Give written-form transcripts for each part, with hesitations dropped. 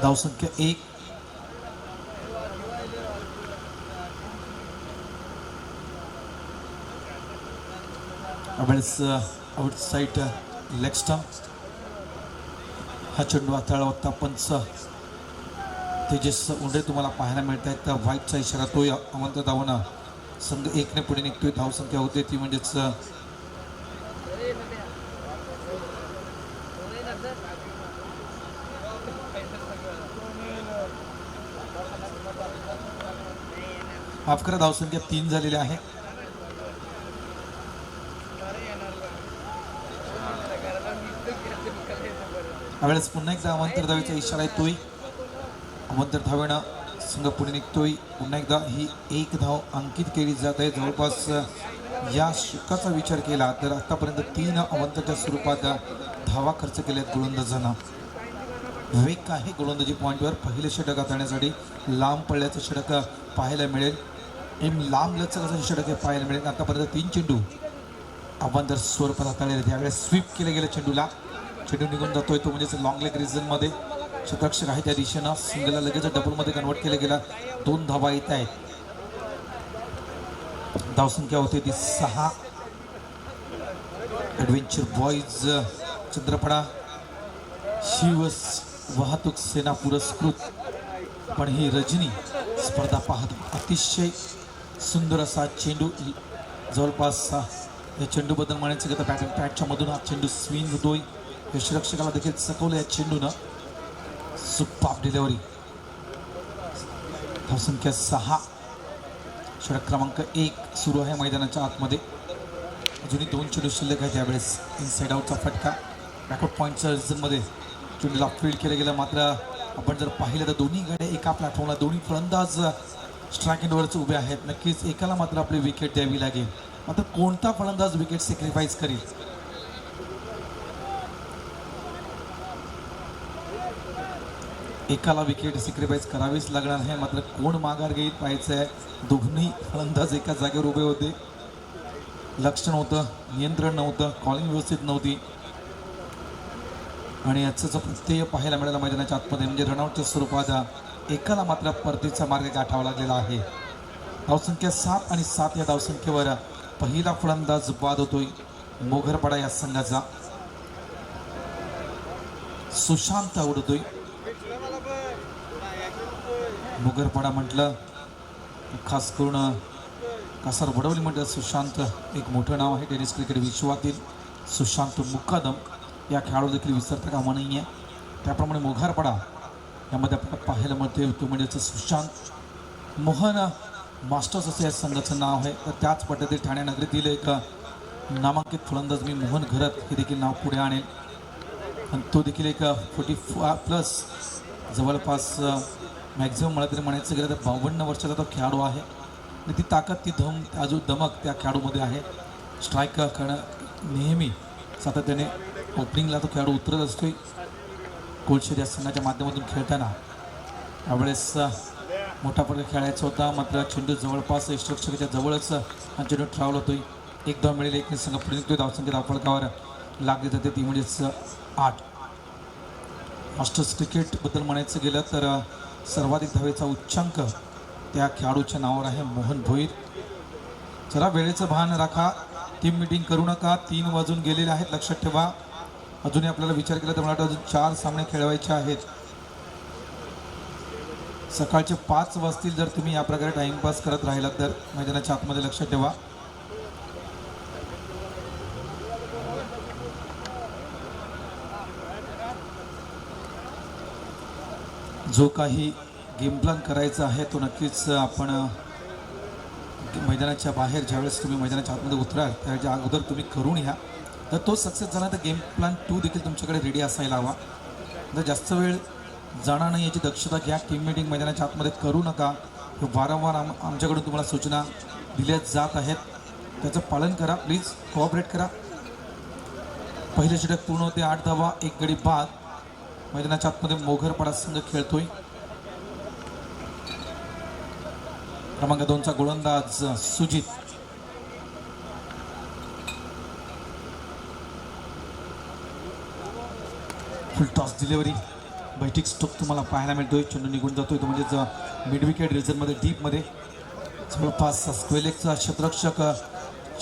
धावसंख्या 1. यावेळेस outside leg stump. हा चेंडू हाताळला होता पंच तेजस उंडे तुम्हाला पाहायला मिळत आहेत. त्या व्हाईटचा इशारा तो अवंत धावना संघ 1 ने पुढे निघतोय. धावसंख्या होते ती म्हणजेच माफ करा, धावसंख्या 3 झालेली आहे. यावेळेस पुन्हा एकदा अवंतर धावेचा इशारा येतोय. अवंतर धावेनं संघ पुढे निघतोय. पुन्हा एकदा ही 1 धाव अंकित केली जात आहे. जवळपास या षटकाचा विचार केला तर आतापर्यंत 3 अवंतरच्या स्वरूपात धावा खर्च केल्यात गोलंदाजांना. वेग आहे गोलंदाजी पॉईंटवर. पहिले षटक हाताळण्यासाठी लांब पडल्याचं षटक पाहायला मिळेल. लांब लचकाचं षटक हे पाहायला मिळेल. आतापर्यंत 3 चेंडू अवंतर स्वरूपात हाताळले. त्यावेळेस स्वीप केलं गेलं चेंडूला. चेंडू निघून जातोय तो म्हणजेच लॉंग लेग रिजनमध्ये क्षेत्ररक्षक आहे त्या दिशेनं. सिंगलला लगेच डबलमध्ये कन्वर्ट केलं गेलं. 2 धावा येत आहेत. धावसंख्या होते ती 6. ॲडव्हेंचर बॉईज चंद्रपडा शिव वाहतूक सेना पुरस्कृत पण ही रजनी स्पर्धा पाहतो. अतिशय सुंदर असा चेंडू. जवळपास या चेंडूबद्दल म्हणायचं की बॅटिंग पॅडच्या मधून हा चेंडू स्विंग होतोय. यष्टिरक्षकाला देखील चकवलं या चेंडूनं. सुपार डिलिव्हरी. धावसंख्या 6. षटक क्रमांक 1 सुरू आहे मैदानाच्या आतमध्ये. अजूनही 2 चेंडू शिल्लक आहेत. त्यावेळेस इनसाइड आउटचा फटका. बॅकआउट पॉईंटच्या रिझनमध्ये चेंडूला फील्ड केलं गेलं. मात्र आपण जर पाहिलं तर दोन्ही गाड्या एका प्लॅटफॉर्मला, दोन्ही फलंदाज स्ट्राईक एंडवरच उभे आहेत. नक्कीच एकाला मात्र आपली विकेट द्यावी लागेल. मात्र कोणता फलंदाज विकेट सॅक्रिफाईस करेल? एकाला विकेट सॅक्रिफाईस करावीच लागणार आहे. मात्र कोण माघार घेईल पाहायचं आहे. दोन्ही फलंदाज एका जागेवर उभे होते. लक्ष नव्हतं, नियंत्रण नव्हतं, कॉलिंग व्यवस्थित नव्हती आणि याचं प्रत्यय पाहायला मिळालं मैदानाच्या आतमध्ये. म्हणजे रनआउटच्या स्वरूपात एकाला मात्र परतीचा मार्ग गाठावा लागलेला आहे. धावसंख्या 7 आणि 7 या धावसंख्येवर पहिला फलंदाज बाद होतोय मोघरपाडा या संघाचा. सुशांत आवडतोय. मोघरपाडा म्हटलं खास करून कासार वडवली म्हटलं सुशांत एक मोठं नाव आहे टेनिस क्रिकेट विश्वातील. सुशांत मुकादम या खेळाडू देखील विसरता कामा नाही आहे. त्याप्रमाणे मोघरपाडा यामध्ये आपल्याला पाहायला मिळते तो म्हणजे सुशांत मोहन मास्टर्स असं या संघाचं नाव आहे. तर त्याच पद्धतीने ठाणे नगरीतील एक नामांकित फलंदाज मी मोहन घरत हे देखील नाव पुढे आणेल. आणि तो देखील एक 45+ जवळपास मॅक्झिमम मला तरी म्हणायचं गेलं तर 52 वर्षाचा तो खेळाडू आहे. आणि ती ताकद, ती अजून दमक त्या खेळाडूमध्ये आहे. स्ट्राईक करणं नेहमी सातत्याने ओपनिंगला तो खेळाडू उतरत असतोय कोलशेर या संघाच्या माध्यमातून खेळताना. यावेळेस मोठा प्रकार खेळायचा होता. मात्र चेंडू जवळपास यष्टिरक्षकाच्या जवळच हा चेंडू ट्रॅव्हल होतोय. 1 धाव मिळेल. 1 संघ पुढे निघतोय. धावसंख्या धावफलकावर लागली जाते ती म्हणजेच 8. मास्टर्स क्रिकेटबद्दल म्हणायचं गेलं तर सर्वाधिक धावेचा उच्चांक त्या खेळाडूच्या नावावर आहे मोहन भोईर. चला वेळेचं भान राखा. टीम मीटिंग करू नका. 3 वाजून गेलेले आहेत लक्षात ठेवा. अजूनही आपल्याला विचार केला तर मला वाटतं अजून 4 सामने खेळवायचे आहेत. सकाळचे 5 वाजतील जर तुम्ही या प्रकारे टाइमपास करत राहिलात तर मैदानाच्या आतमध्ये. लक्षात ठेवा. जो काही गेम प्लॅन करायचा आहे तो नक्कीच आपण मैदानाच्या बाहेर ज्यावेळेस तुम्ही मैदानाच्या आतमध्ये उतराल त्याच्या अगोदर तुम्ही करून या. तर तो सक्सेस झाला तर गेम प्लॅन 2 देखील तुमच्याकडे रेडी असायला हवा. जर जास्त वेळ जाणार नाही याची दक्षता घ्या. टीम मीटिंग मैदानाच्या आतमध्ये करू नका. वारंवार आमच्याकडून तुम्हाला सूचना दिल्या जात आहेत. त्याचं पालन करा. प्लीज कोऑपरेट करा. पहिले षटक पूर्ण होते. 8 धावा 1 गडी बाद. मैदानाच्या आतमध्ये मोघरपाडा संघ खेळतोय. क्रमांक 2चा गोलंदाज सुजित. Full toss delivery. बैठक स्ट्रोक तुम्हाला पाहायला मिळतोय. चेंडू निघून जातोय तो म्हणजेच मिड विकेट रिजनमध्ये डीपमध्ये जवळपास स्क्वेलेकचा क्षेत्ररक्षक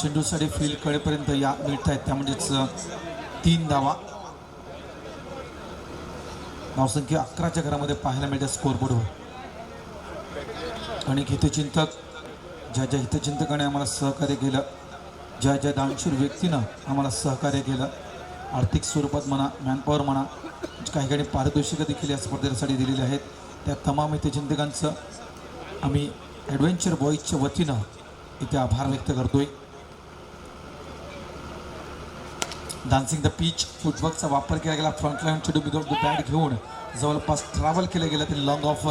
चेंडूसाठी फील्ड कडेपर्यंत या मिळत आहेत. त्या म्हणजेच 3 धावा. धावसंख्या 11च्या घरामध्ये पाहायला मिळते स्कोअरबोर्डवर. अनेक हितचिंतक ज्या हितचिंतकाने आम्हाला सहकार्य केलं, ज्या दानशूर व्यक्तीनं आम्हाला सहकार्य केलं, आर्थिक स्वरूपात म्हणा, मॅनपॉवर म्हणा, काही काही पारितोषिकं देखील या स्पर्धेसाठी दिलेली आहेत, त्या तमाम हितचिंतकांचं आम्ही ॲडव्हेंचर बॉईजच्या वतीनं इथे आभार व्यक्त करतोय. डान्सिंग द पीच फुटवर्कचा वापर केला गेला. फ्रंट लाईन चेंडू विदाउट द बॅट घेऊन जवळपास ट्रॅव्हल केलं गेलं ते लॉंग ऑफ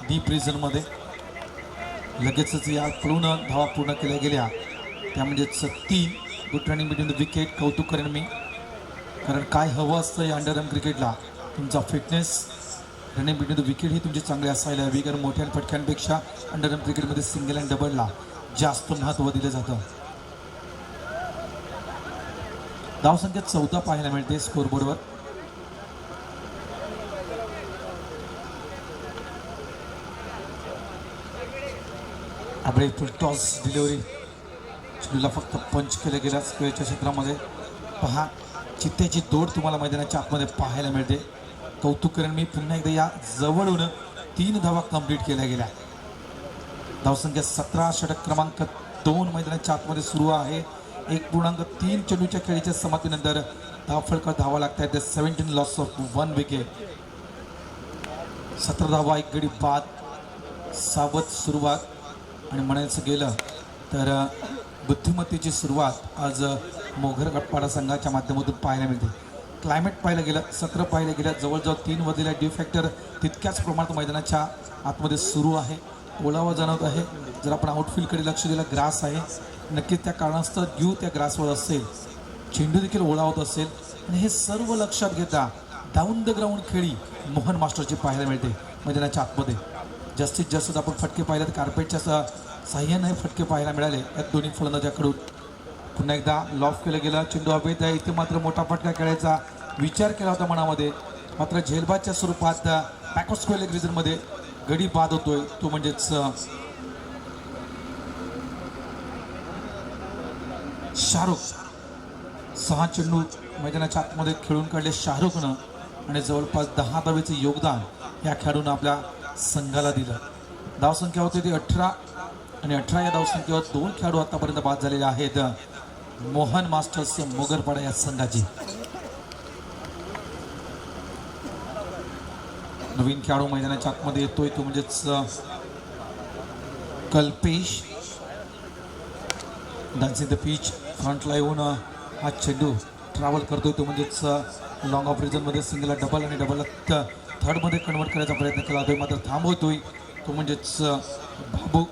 डीप रिजनमध्ये. लगेचच या पळून धावा पूर्ण केल्या गेल्या. त्या म्हणजेच 3 good running between the wicket. कौतुक करेन मी, कारण काय हवं असतं या अंडरआर्म क्रिकेटला, तुमचा fitness, running between the wicket ही तुमची चांगली असायला हवी, कारण मोठ्या फटक्यांपेक्षा अंडरआर्म क्रिकेटमध्ये सिंगल अँड डबलला जास्त महत्त्व दिलं जातं. धावसंख्या 14 पाहायला मिळते स्कोअरबोर्डवर. आपले फुल टॉस डिलिव्हरी चेंडूला फक्त पंच केलं गेलं स्क्वेअरच्या क्षेत्रामध्ये. पहा, चित्त्याची दौड तुम्हाला मैदानाच्या आतमध्ये पाहायला मिळते. कौतुक करेन मी पुन्हा एकदा या जवळून 3 धावा कंप्लीट केल्या गेल्या. धावसंख्या 17. षटक क्रमांक 2 मैदानाच्या आतमध्ये सुरू आहे. 1.3 चेंडूच्या खेळीच्या समाप्तीनंतर धावफलक धावा लागत आहेत. 17 लॉस ऑफ 1 विकेट. 17 धावा, 1 गडी बाद. सावध सुरुवात आणि म्हणायचं गेलं तर बुद्धिमत्तेची सुरुवात आज मोघर गटपाडा संघाच्या माध्यमातून पाहायला मिळते. क्लायमेट पाहिलं गेलं, सत्र पाहिलं गेलं, जवळजवळ 3 वाजलेल्या ड्यू फॅक्टर तितक्याच प्रमाणात मैदानाच्या आतमध्ये सुरू आहे. ओलावा जाणवत आहे. जर आपण आउटफील्डकडे लक्ष दिलं, ग्रास आहे, नक्कीच त्या कारणास्तव ड्यू त्या ग्रासवर असेल, चेंडू देखील ओलावत असेल, आणि हे सर्व लक्षात घेता डाऊन द ग्राउंड खेळी मोहन मास्टरची पाहायला मिळते मैदानाच्या आतमध्ये. जास्तीत जास्त आपण फटके पाहिले तर कार्पेटच्या साह्याने फटके पाहायला मिळाले या दोन्ही फलंदाजाकडून. पुन्हा एकदा लॉफ केलं गेलं, चेंडू हवेत आहे. इथे मात्र मोठा फटका खेळायचा विचार केला होता मनामध्ये, मात्र झेलबादच्या स्वरूपात बॅकवर्ड स्क्वेअर लेग रिजनमध्ये गडी बाद होतोय. तो म्हणजेच शाहरुख. 6 चेंडू मैदानाच्या आतमध्ये खेळून काढले शाहरुखनं, आणि जवळपास 10 धावेचे योगदान या खेळाडूनं आपल्या संघाला दिलं. धावसंख्या होती ती 18, आणि 18 या धावसंख्येवर 2 खेळाडू आतापर्यंत बाद झालेले आहेत मोहन मास्टर्स मोगरपाडा या संघाची. नवीन खेळाडू मैदानाच्या आतमध्ये येतोय तो म्हणजेच कल्पेश. डान्सिंग द पीच फ्रंटला येऊन हा चेंडू ट्रॅव्हल करतोय तो म्हणजेच लॉंग ऑफ रिजनमध्ये सिंगलला डबल आणि डबलला थर्डमध्ये कन्वर्ट करायचा प्रयत्न केला होतोय, मात्र थांबवतोय तो म्हणजेच बाबू.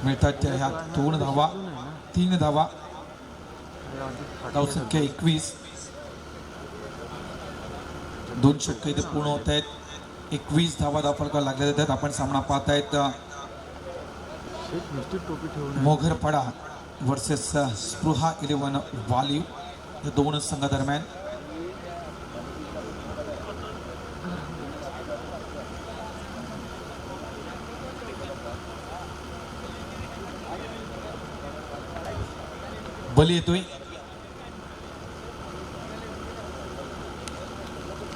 मिळतात त्या ह्या 2 धावा, 3 धावा. धावसंख्या 21. 2 षटक इथे पूर्ण होत आहेत. 21 धावा धावफलका लागल्या जातात. आपण सामना पाहतायत मोघरपाडा वर्सेस स्पृहा 11 वालीव या 2 संघादरम्यान. बली येतोय.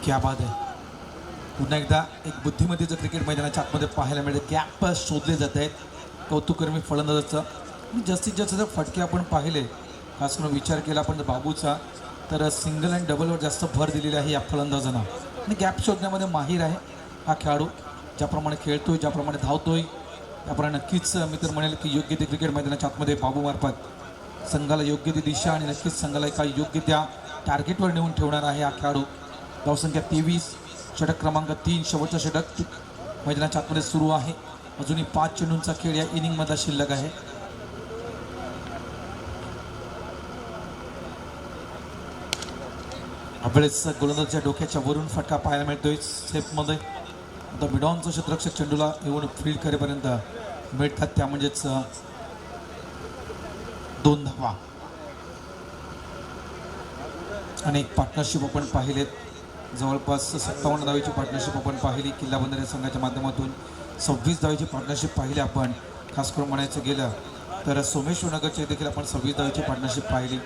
क्या बात आहे. पुन्हा एकदा एक बुद्धिमत्तेचं क्रिकेट मैदानाच्या आतमध्ये पाहायला मिळते. गॅप शोधले जात आहेत. कौतुककर्मी फलंदाजाचं. जास्तीत जास्त जर फटके आपण पाहिले, खास करून विचार केला आपण बाबूचा, तर सिंगल अँड डबलवर जास्त भर दिलेला आहे या फलंदाजांना, आणि गॅप शोधण्यामध्ये माहीर आहे हा खेळाडू. ज्याप्रमाणे खेळतोय, ज्याप्रमाणे धावतोय, त्याप्रमाणे नक्कीच मी तर म्हणेल की योग्य ते क्रिकेट मैदानाच्या आतमध्ये बाबूमार्फत संघाला योग्य ती दिशा आणि नक्कीच संघाला एका योग्य त्या टार्गेटवर नेऊन ठेवणार आहे हा खेळाडू. धावसंख्या 23. षटक क्रमांक 3 शेवटचं षटक मैदानाच्या आतमध्ये सुरू आहे. अजूनही 5 चेंडूंचा खेळ या इनिंगमधला शिल्लक आहे. आपल्याच गोलंदाजाच्या डोक्याच्या वरून फटका पाहायला मिळतोय सेफमध्ये. आता बिडॉनचं क्षेत्ररक्षक चेंडूला येऊन फील्ड करेपर्यंत मिळतात, त्या म्हणजेच 2 धावा. आणि एक पार्टनरशिप आपण पाहिलेत जवळपास 57 धावेची पार्टनरशिप आपण पाहिली. किल्ला बंदर या संघाच्या माध्यमातून 26 धावेची पार्टनरशिप पाहिली आपण. खास करून म्हणायचं गेलं तर सोमेश्वर नगरचे देखील आपण 26 धावेची पार्टनरशिप पाहिली.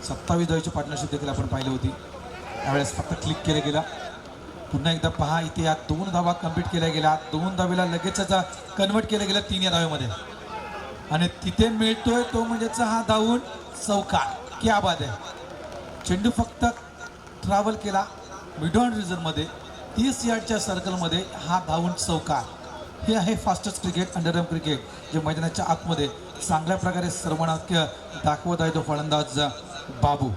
27 धावेची पार्टनरशिप देखील आपण पाहिली होती. त्यावेळेस फक्त क्लिक केलं गेला. पुन्हा एकदा पहा, इथे या 2 धावा कम्प्लीट केल्या गेल्या. 2 धावेला लगेचच कन्वर्ट केलं गेलं 3 या धावेमध्ये आणि तिथे मिळतोय तो म्हणजेच हा धावून चौकार. क्या बात आहे. चेंडू फक्त ट्रॅव्हल केला मिड ऑन रिझनमध्ये 30 यार्डच्या सर्कलमध्ये हा धावून चौकार. हे आहे फास्टेस्ट क्रिकेट, अंडरआर्म क्रिकेट, जे मैदानाच्या आतमध्ये चांगल्या प्रकारे सर्वनाक्य दाखवत आहे तो फलंदाज बाबू.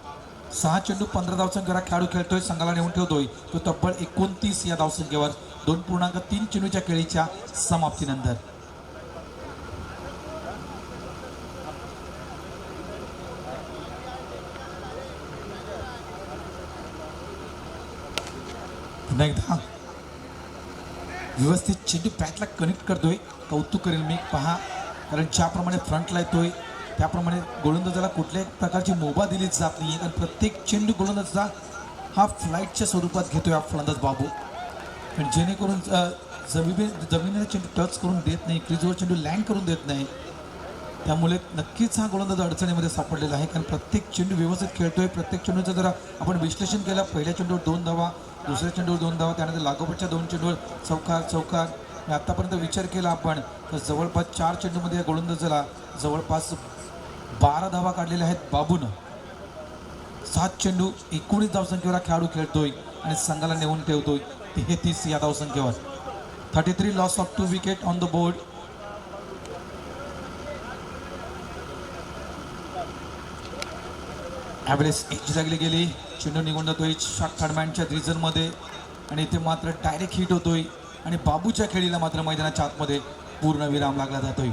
6 चेंडू 15 धावसंख्येवर खेळाडू खेळतोय, संघाला नेऊन ठेवतोय तो तब्बल 29 या धावसंख्येवर 2.3 चेंडूच्या खेळीच्या समाप्तीनंतर. पुन्हा एकदा व्यवस्थित चेंडू बॅटला कनेक्ट करतोय. कौतुक करेल मी. पहा, कारण ज्याप्रमाणे फ्रंटला येतोय त्याप्रमाणे गोलंदाजाला कुठल्याही प्रकारची मुभा दिली जात नाही. कारण प्रत्येक चेंडू गोलंदाजाचा हा फ्लाईटच्या स्वरूपात घेतोय हा फलंदाज बाबू. पण जेणेकरून जमिनीला चेंडू टच करून देत नाही, क्रीजवर चेंडू लँड करून देत नाही. त्यामुळे नक्कीच हा गोलंदाज अडचणीमध्ये सापडलेला आहे. कारण प्रत्येक चेंडू व्यवस्थित खेळतोय. प्रत्येक चेंडूचं जर आपण विश्लेषण केलं, पहिल्या चेंडूवर 2 धावा, दुसऱ्या चेंडूवर 2 धावा, त्यानंतर लागोपाठच्या 2 चेंडूवर चौकार. आतापर्यंत विचार केला आपण तर जवळपास 4 चेंडूमध्ये या गोलंदाजाला जवळपास 12 धावा काढलेल्या आहेत बाबूनं. 7 चेंडू 19 धावसंख्येवर खेळाडू खेळतोय आणि संघाला नेऊन ठेवतोय 33 या धावसंख्येवर. 33 loss of 2 wicket on the board. Average edge लागली गेली. चेंडू निघून जातोय शॉर्ट थर्डमॅनच्या रिजनमध्ये आणि इथे मात्र डायरेक्ट हिट होतोय आणि बाबूच्या खेळीला मात्र मैदानाच्या आतमध्ये पूर्ण विराम लागला जातोय.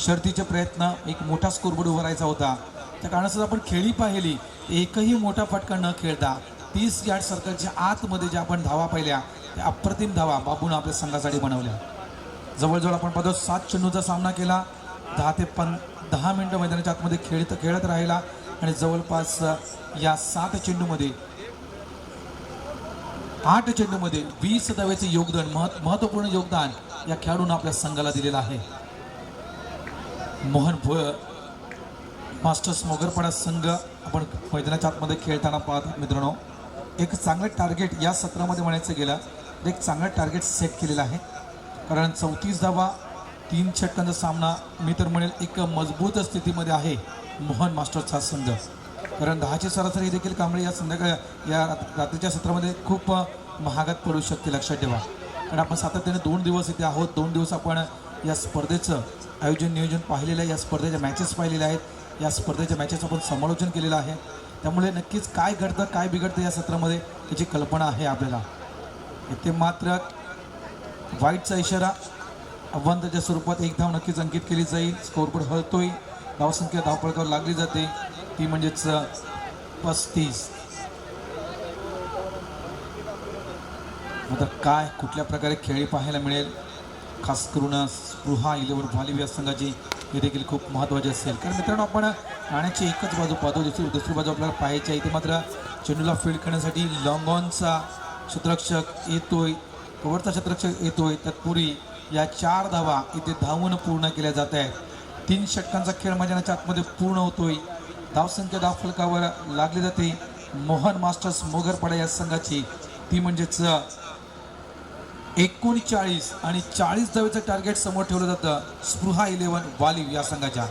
शर्तीचे प्रयत्न, एक मोठा स्कोरबोर्ड उभारायचा होता. त्या कारणास्तव आपण खेळी पाहिली, एकही मोठा फटका न खेळता 30 यार्ड सर्कलच्या आतमध्ये ज्या आपण धावा पाहिल्या त्या अप्रतिम धावा बाबूनं आपल्या संघासाठी बनवल्या. जवळजवळ आपण पाहतो 7 चेंडूचा सामना केला. 10 ते 10 मिनिटं मैदानाच्या आतमध्ये खेळत राहिला आणि जवळपास या 7 चेंडूमध्ये 8 चेंडूमध्ये 20 धावेचे योगदान, महत्त्वपूर्ण योगदान या खेळाडूंना आपल्या संघाला दिलेलं आहे. मोहन भोयर मास्टर्स मोगरपाडा संघ आपण मैदानाच्या आतमध्ये खेळताना पाहतात मित्रांनो. एक चांगलं टार्गेट या सत्रामध्ये म्हणायचं गेलं तर एक चांगलं टार्गेट सेट केलेलं आहे. कारण 34 धावा 3 षटकांचा सामना मी तर म्हणेल एक मजबूत स्थितीमध्ये आहे मोहन मास्टर्सचा संघ. कारण 10ची सरासरी देखील कांबळे या रात्रीच्या सत्रामध्ये खूप महागात पडू शकते, लक्षात ठेवा. कारण आपण सातत्याने 2 दिवस इथे आहोत. 2 दिवस आपण या स्पर्धेचं नियोजन पाहिलेलं आहे. या स्पर्धेच्या मॅचेस पाहिलेल्या आहेत. या स्पर्धेच्या मॅचेस आपण समालोचन केलेलं आहे. त्यामुळे नक्कीच काय घडतं काय बिघडतं या सत्रामध्ये याची कल्पना आहे आपल्याला. इथे मात्र वाईटचा इशारा, आव्हानाच्या स्वरूपात 1 धाव नक्कीच अंकित केली जाईल. स्कोरबोर्ड हलतोय. धावसंख्या धावपळकावर लागली जाते ती म्हणजेच 35. आता काय कुठल्या प्रकारे खेळी पाहायला मिळेल, खास करून स्पृहा 11 व्हॉलीबॉल या संघाची हे देखील खूप महत्त्वाचे असेल. कारण मित्रांनो आपण नाण्याची एकच बाजू पाहतो, दुसरी बाजू आपल्याला पाहायची आहे. इथे मात्र चेंडूला फील्ड करण्यासाठी लॉंग ऑनचा क्षेत्ररक्षक येतोय, कव्हरचा क्षेत्ररक्षक येतोय. तत्पूर्वी या 4 धावा इथे धावून पूर्ण केल्या जात आहेत. 3 षटकांचा खेळ मैदानाच्या आतमध्ये पूर्ण होतोय. धावसंख्या धावफलकावर लागली जाते मोहन मास्टर्स मोगरपाडा या संघाची, ती म्हणजेच 39 आणि 40 धावेचं टार्गेट समोर ठेवलं जातं स्पृहा 11 वालीव या संघाच्या.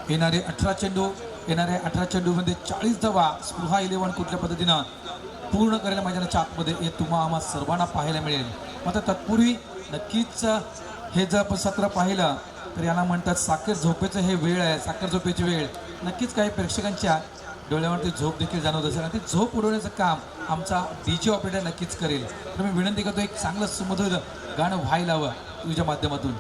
येणारे 18 चेंडूमध्ये 40 धावा स्पृहा 11 कुठल्या पद्धतीनं पूर्ण करायला मैदानाच्या आतमध्ये हे तुम्हा आम्हा सर्वांना पाहायला मिळेल. मात्र तत्पूर्वी नक्कीच हे जर आपण सत्र पाहिलं तर यांना म्हणतात साखर झोपेचं हे वेळ आहे, साखर झोपेची वेळ. नक्कीच काही प्रेक्षकांच्या डोळ्यावरती झोप देखील जाणवत असेल आणि ते झोप उडवण्याचं काम आमचा DJ ऑपरेटर नक्कीच करेल. तर मी विनंती करतो एक चांगलं सुमधुर गाणं व्हायला हवं तुझ्या माध्यमातून.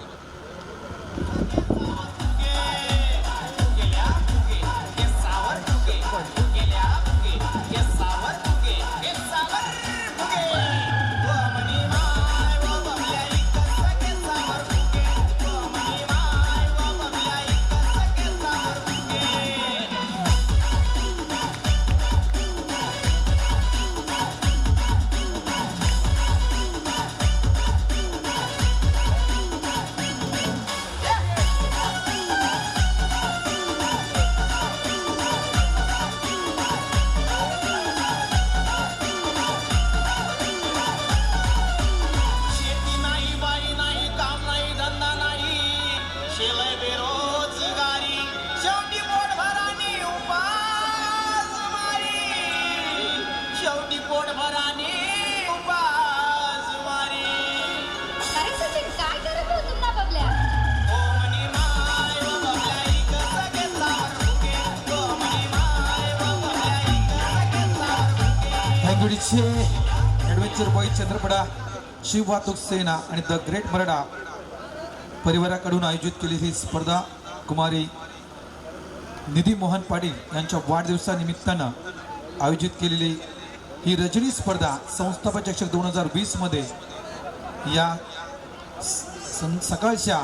मुंबईचे ॲडव्हेंचर बॉय चंद्रपडा शिव वाहतूक सेना आणि द ग्रेट मराठा परिवाराकडून आयोजित केलेली ही स्पर्धा कुमारी निधी मोहन पाटील यांच्या वाढदिवसानिमित्तानं आयोजित केलेली ही रजनी स्पर्धा संस्थापक चषक 2020 मध्ये या सकाळच्या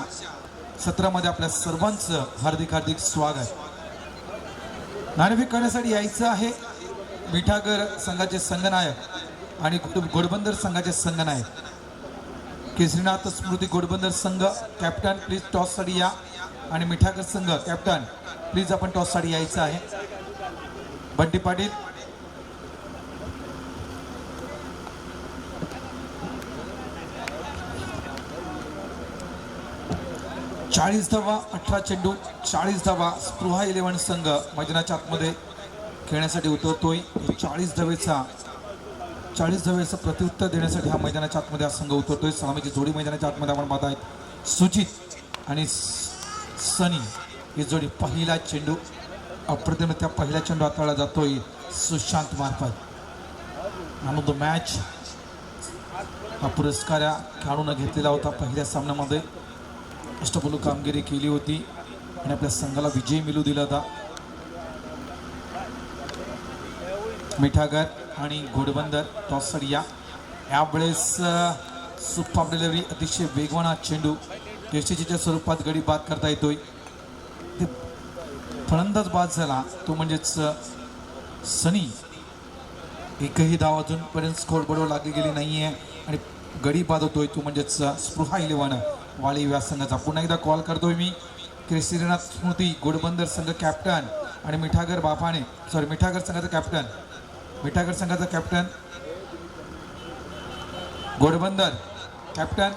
सत्रामध्ये आपल्या सर्वांचं हार्दिक हार्दिक स्वागत. नाणेफेक करण्यासाठी यायचं आहे मिठागर संघाचे संघनायक आणि घोडबंदर संघाचे संघनायक. केसरीनाथ स्मृती घोडबंदर संघ कॅप्टन प्लीज टॉससाठी या आणि मिठागर संघ कॅप्टन प्लीज आपण टॉससाठी यायचं आहे. बंटी पाटील चाळीस धावा 18 चेंडू 40 धावा. स्पृहा 11 संघ मैदानाच्या आतमध्ये खेळण्यासाठी उतरतोय. 40 धावेचा प्रत्युत्तर देण्यासाठी हा मैदानाच्या आतमध्ये हा संघ उतरतोय. सलामीची जोडी मैदानाच्या आतमध्ये आपण पाहत आहेत. सुजित आणि सनी ही जोडी. पहिला चेंडू अप्रतिम त्या पहिल्या चेंडू हाताळला जातोय सुशांत मार्फत. मॅन ऑफ द मॅच हा पुरस्कार या खेळाडूने घेतलेला होता. पहिल्या सामन्यामध्ये अष्टपैलू कामगिरी केली होती आणि आपल्या संघाला विजय मिळू दिला होता. मिठागर आणि घोडबंदर टॉससाठी या. यावेळेस सुपर डिलिव्हरी अतिशय वेगवान हा चेंडू यशस्वीच्या स्वरूपात गडी बाद करता येतोय. ते फलंदाज बाद झाला तो म्हणजेच सनी. एकही धाव अजूनपर्यंत स्कोरबोर्डवर लागली गेली नाहीये आणि गडी बाद होतोय तो म्हणजेच स्पृहा 11 वाळी व्यासंघाचा. पुन्हा एकदा कॉल करतोय मी. केसरीनाथ स्मृती घोडबंदर संघ कॅप्टन आणि मिठागर मिठागर संघाचा कॅप्टन घोडबंदर कॅप्टन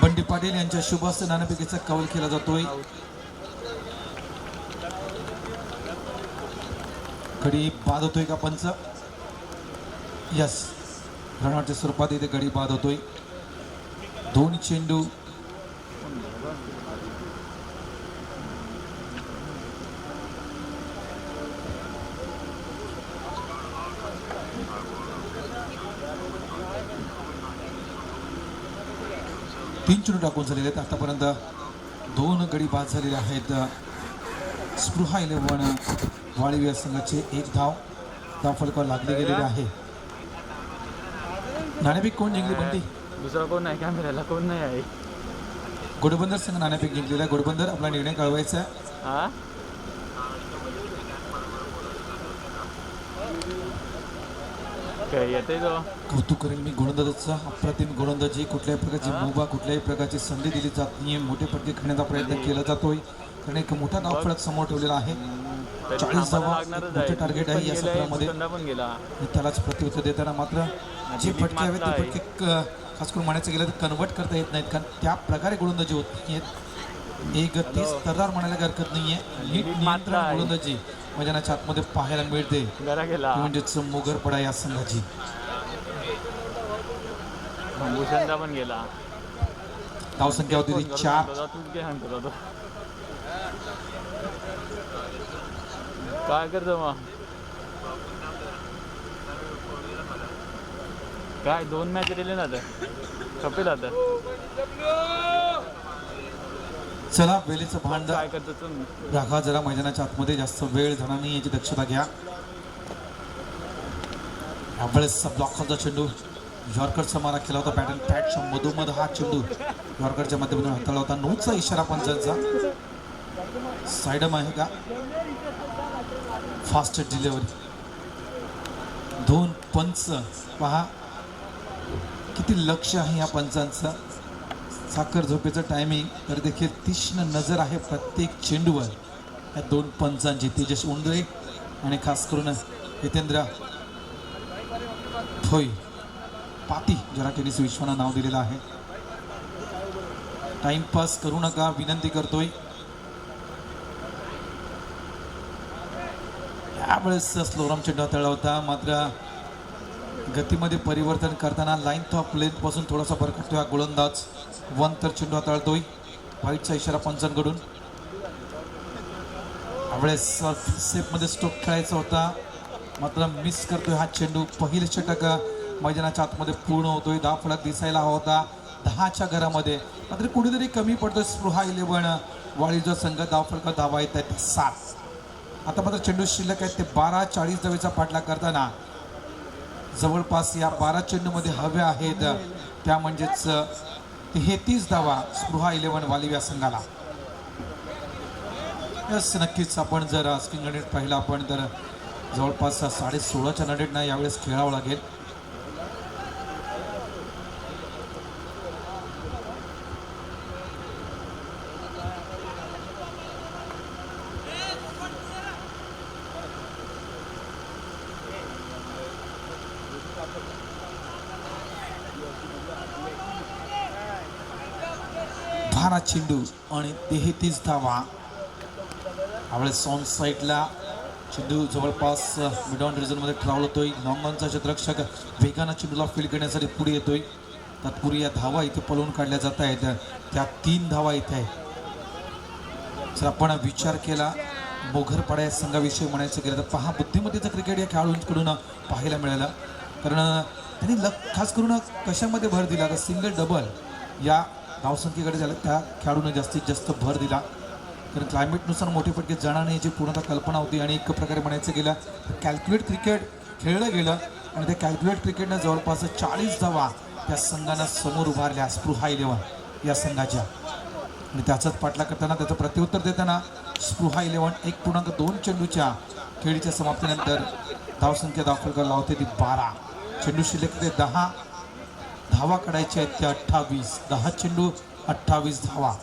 बंटी पाटील यांच्या शुभहस्ते नाणेफेकीचा कौल केला जातोय. गडी बाद होतोय का पंच? यस, रनआउटच्या स्वरूपात इथे गडी बाद होतोय. 2 चेंडू 3 चेंडू टाकून झालेले आहेत. आतापर्यंत 2 गडी बाद झालेले आहेत. स्पृहा 11 वाळी व्यासंघाचे 1 धाव फलकावर लागले गेलेले आहे. नाणेफेक कोण जिंकली बंटी? दुसरा कोण नाही, कॅमेऱ्याला कोण नाही आहे. घोडबंदर संघ नाणेफेक जिंकलेला आहे. घोडबंदर आपला निर्णय कळवायचा आहे. हा येते तो कौतुक करेन मी गोलंदाजाचा. अप्रतिम गोलंदाजी. कुठल्याही प्रकारची मुभा कुठल्याही प्रकारची संधी दिली जात नाही. मोठे फटके खेळण्याचा प्रयत्न केला जातोय कारण एक मोठा धाव फलक समोर ठेवलेला आहे. 40 धावा मोठे टार्गेट आहे या सत्रामध्ये. त्यालाच प्रत्युत्तर देताना मात्र जे फटके हवेत ते फटके खास करून म्हणायचं गेलं तर कन्वर्ट करता येत नाहीत कारण त्या प्रकारे गोलंदाजी होत नाहीत. एक गती तर्रार म्हणायला हरकत नाहीये. नीट नियंत्रण गोलंदाजी मैदानाच्या आतमध्ये पाहायला मिळते. म्हणजेच मोगरपडा या संघाची. पण गेला. धावसंख्या होती 4. काय करतो मग? काय 2 मॅच दिले ना तर कपेल आता. चला वेळेचं भांड काय करतो तुम्ही? राखा जरा मैदानाच्या आतमध्ये. जास्त वेळ झाला नाही याची दक्षता घ्या. यावेळेस ब्लॉकचा चेंडू यॉर्करचा मारा केला होता. बॅटन पॅटच्या मधोमध हा चेंडू यॉर्करच्या माध्यमातून हाताळला होता. 9चा इशारा पंचांचा. साईडम आहे का? Fast delivery. 2 पंच पहा किती लक्ष आहे या पंचांचं. साखर झोपेचं टायमिंग तर देखील तीक्ष्ण नजर आहे प्रत्येक चेंडूवर या 2 पंचांची. तेजस उंडरे आणि खास करून हितेंद्र थोई पाती ज्याला टेनिस विश्वानं नाव दिलेलं आहे. टाइमपास करू नका विनंती करतोय. यावेळेस स्लोराम चेंडू हाताळला होता, मात्र गतीमध्ये परिवर्तन करताना लाईन ऑफ लेंथ पासून थोडासा फरक करतोय हा गोलंदाज. वन तर चेंडू हाताळतोय. व्हाईटचा इशारा पंचांकडून. यावेळेस सेफ मध्ये स्टोक खेळायचा होता, मात्र मिस करतोय हा चेंडू. पहिले षटक मैदानाच्या आतमध्ये पूर्ण होतोय. 10 फलक दिसायला हवा होता 10च्या घरामध्ये, मात्र कुठेतरी कमी पडतोय. स्पृहा 11 वाळीचा संघ. 10 फलक धावा येत आहेत 7. आता मात्र चेंडू शिल्लक आहेत ते 12. 40 धावेचा पाठलाग करताना जवळपास या 12 चेंडूमध्ये हव्या आहेत त्या म्हणजेच 33 धावा स्पृहा 11 वालिव्या संघाला. यस, नक्कीच आपण जर स्किंग रन रेट पाहिला आपण तर जवळपास 16.5च्या रन रेटनं यावेळेस खेळावं लागेल. भारा चेंडू आणि 33 धावा. यावेळेस ऑन साईडला चेंडू जवळपास मिड ऑन रिजनमध्ये ट्रॅव्हल होतोय. लॉंग ऑनचा क्षेत्ररक्षक वेगानं चेंडूला फील्ड करण्यासाठी पुढे येतोय. तत्पूर्वी या धावा इथे पळवून काढल्या जात आहेत. त्या 3 धावा इथे आहेत. जर आपण विचार केला मोघरपाडा या संघाविषयी म्हणायचं गेलं तर पहा, बुद्धिमत्तेचं क्रिकेट या खेळाडूंकडून पाहायला मिळालं. कारण त्यांनी खास करून कशामध्ये भर दिला तर सिंगल डबल या धावसंख्येकडे झालं त्या खेळाडूने जास्तीत जास्त भर दिला. कारण क्लायमेटनुसार मोठे फटके जाणार नाही याची पूर्णतः कल्पना होती. आणि एक प्रकारे म्हणायचं गेलं तर कॅल्क्युलेट क्रिकेट खेळलं गेलं आणि त्या कॅल्क्युलेट क्रिकेटनं जवळपास 40 धावा त्या संघानं समोर उभारल्या स्पृहा 11 या संघाच्या. आणि त्याचाच पाठलाग करताना त्याचं प्रत्युत्तर देताना स्पृहा 11 1.2 चेंडूच्या खेळीच्या समाप्तीनंतर धावसंख्या दाखल करायला लावते ती 12. चेंडू शिल्लक ते 10. धावा काढायच्या आहेत त्या 28. 10 चेंडू 28 धावा.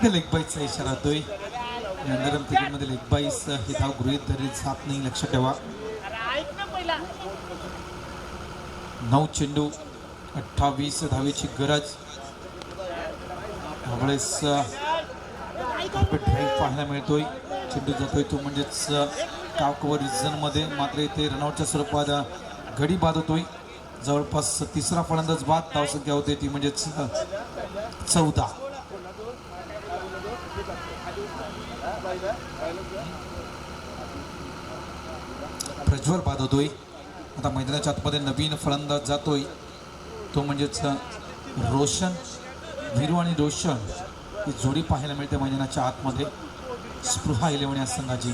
लेग बाईसचा इशारा होतोय. नरम क्रिकेटमध्ये लेग बाईस हे धाव गृहीत धरली जात नाही, लक्ष ठेवा. 9 चेंडू 28 धावेची गरज. यावेळेस ड्राईव्ह पाहायला मिळतोय. चेंडू जातोय तो म्हणजेच टॉप कव्हर रिजनमध्ये, मात्र इथे रनआउटच्या स्वरूपात गडी बाद होतोय. जवळपास तिसरा फलंदाज बाद. धावसंख्या होते ती म्हणजेच 14. प्रज्वल बाद होतोय. आता मैदानाच्या आतमध्ये नवीन फलंदाज जातोय तो म्हणजेच रोशन. वीरू आणि रोशन ही जोडी पाहायला मिळते मैदानाच्या आतमध्ये स्पृहा 11 या संघाची.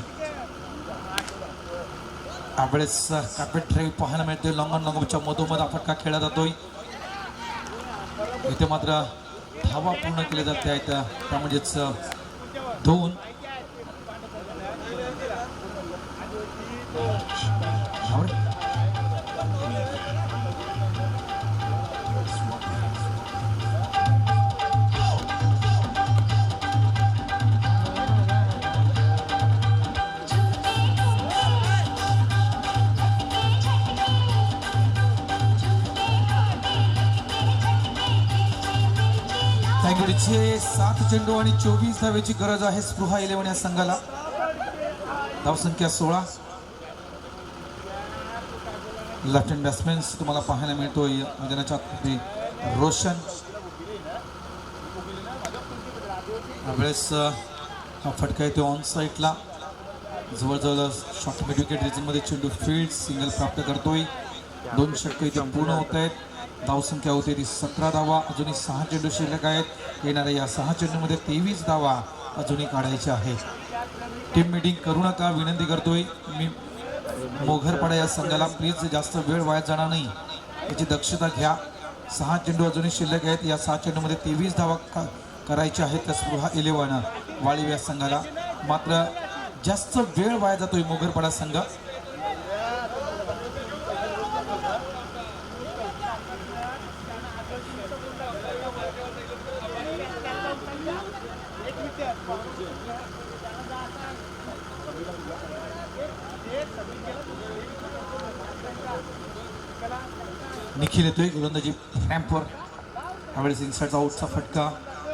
यावेळेस कार्पेट ड्राईव्ह पाहायला मिळते. लॉंग ऑन लॉंगच्या मधोमध फटका खेळला जातोय. इथे मात्र धावा पूर्ण केल्या जाते आहेत त्या म्हणजेच 2. तायगडीचे 7 चेंडू आणि 24 धावेची गरज आहे स्पृहा 11 या संघाला. धावसंख्या 16. लेफ्ट हँड बॅट्समॅन तुम्हाला पाहायला मिळतोय मैदानाच्या आतमध्ये रोशन. यावेळेस हा फटका येतो ऑन साईडला. जवळजवळ शॉर्ट मिड विकेट रिजनमध्ये चेंडू फील्ड सिंगल प्राप्त करतोय. 2 षटकं इथे पूर्ण होत आहेत. धावसंख्या होते ती 17 धावा. अजूनही 6 चेंडू शिल्लक आहेत. येणाऱ्या या 6 चेंडूमध्ये 23 धावा अजूनही काढायच्या आहेत. टीम मीटिंग करू नका विनंती करतोय मी. मोघरपाडा या संघाला प्लीज जास्त वेळ वाया जाणार नाही याची दक्षता घ्या. 6 चेंडू अजूनही शिल्लक आहेत. या 6 चेंडूमध्ये 23 धावा करायच्या आहेत त्या स्पृहा 11 वाळीव या संघाला. मात्र जास्त वेळ वाया जातोय मोघरपाडा संघ. निखिल येतोय गोलंदाजी रॅम्पवर. त्यावेळेस इनसाइडचा आउटचा फटका.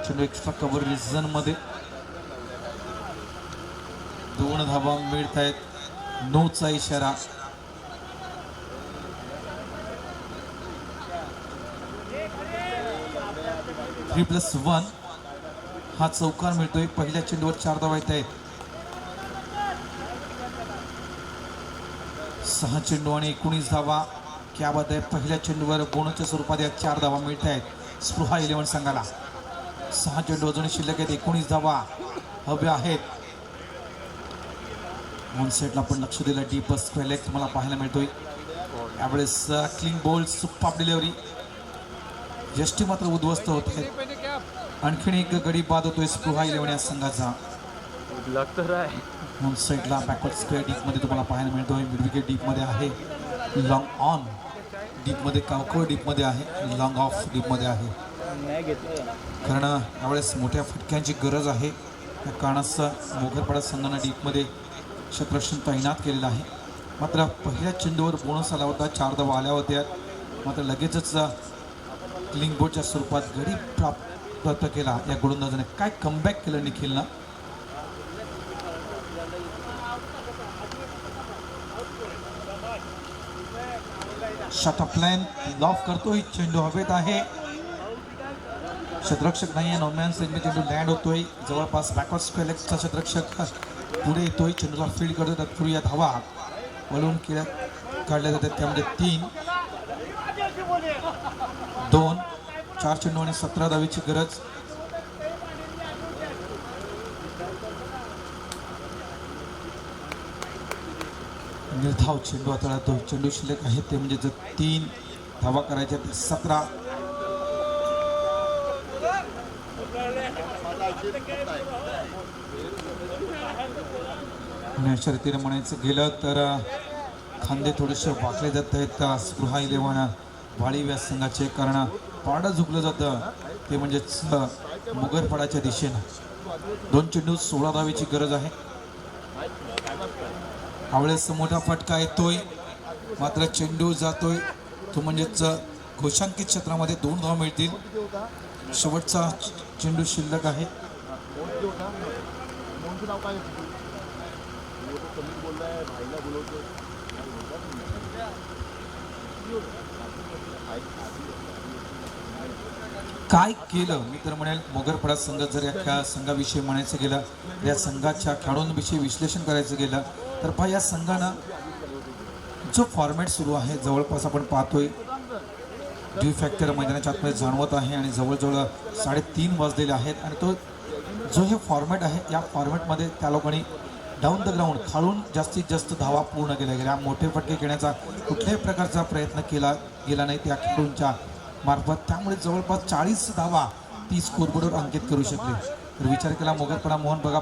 चेंडू एक्स्ट्रा कव्हर रिझन मध्ये. 2 धावा मिळत आहेत. 9चा इशारा. थ्री प्लस 1 हा चौकार मिळतोय. पहिल्या चेंडूवर 4 धावा येत आहेत. 6 चेंडू आणि 19 धावा. क्या बात आहे. पहिल्या चेंडूवर बोनसच्या स्वरूपात या 4 धावा मिळत आहेत स्पृहा 11 संघाला. 6 चेंडू अजून शिल्लक आहेत. 19 धावा हव्या आहेत. ऑन सेटला पण लक्ष दिलं. डीप स्क्वेअर लेग तुम्हाला पाहायला मिळतोय. यावेळेस क्लीन बोल्ड सुपर डिलिव्हरी. यष्टी मात्र उद्ध्वस्त होत आहेत. आणखीन एक गडी बाद होतोय स्पृहा 11 या संघाचा. लग तर आहे. ऑन साईडला बॅकवर्ड स्क्वेअर डीप मध्ये तुम्हाला पाहायला मिळतोय. मिड विकेट डीप मध्ये आहे. लॉंग ऑन डीप मध्ये, कावकड डीप मध्ये आहे. लॉंग ऑफ डीप मध्ये आहे. कारण यावेळेस मोठ्या फटक्यांची गरज आहे. त्या कारणास्तव मोगरपाडा संघानं डीप मध्ये क्षेत्ररक्षण तैनात केलेलं आहे. मात्र पहिल्या चेंडूवर बोनस आला होता. 4 धावा आल्या होत्या. मात्र लगेचच क्लिंग बोर्डच्या स्वरूपात गडी प्राप्त केला या गोलंदाजाने. काय कमबॅक केलं निखिलनं. शॉट प्लॅन लॉफ करतोय. चेंडू हवेत आहे. क्षेत्ररक्षक नाही आहे. नॉनमॅन सेंटने चेंडू लँड होतोय. जवळपास बॅकवर्ड स्क्वेअर लेगचा क्षेत्ररक्षक पुढे येतोय. चेंडूला फील्ड करतोय. तत्पूर्वी या धावा वळून काढल्या जातात. त्यामध्ये 3, 2, 4 चेंडू आणि 17 धावेची गरज. निर्धाव चेंडू हाताळतो. चेंडू शिल्लक आहेत ते म्हणजे जर 3 धावा करायच्या ते 17. अशा रीतीने म्हणायचं गेलं तर खांदे थोडेसे वाकले जात आहेत स्पृहा 11 वाळी व्यास संघाचे. कारण पारडं झुकलं जातं ते म्हणजेच मोगरपाडाच्या दिशेनं. 2 चेंडू 16 धावेची गरज आहे. यावेळेस मोठा फटका येतोय. मात्र चेंडू जातोय तो म्हणजेच घोषांकित क्षेत्रामध्ये 2 धावा मिळतील. शेवटचा चेंडू शिल्लक आहे. काय केलं मी तर म्हणेल मोगरपाडा संघ. जर या संघाविषयी म्हणायचं गेलं, या संघाच्या खेळाडूंविषयी विश्लेषण करायचं गेलं तर पहा या संघानं जो फॉर्मॅट सुरू आहे जवळपास आपण पाहतोय ड्यू फॅक्टर मैदानाच्या आतमध्ये जाणवत आहे. आणि जवळजवळ 3:30 वाजलेले आहेत. आणि तो जो हे फॉर्मॅट आहे या फॉर्मॅटमध्ये त्या लोकांनी डाऊन द ग्राउंड खालून जास्तीत जास्त धावा पूर्ण केल्या गेल्या. मोठे फटके घेण्याचा कुठल्याही प्रकारचा प्रयत्न केला गेला नाही त्या खेळाडूंच्या मार्फत. त्यामुळे जवळपास 40 धावा ती स्कोरबोर्डवर अंकित करू शकले. तर विचार केला मोगरपाडा मोहन बघा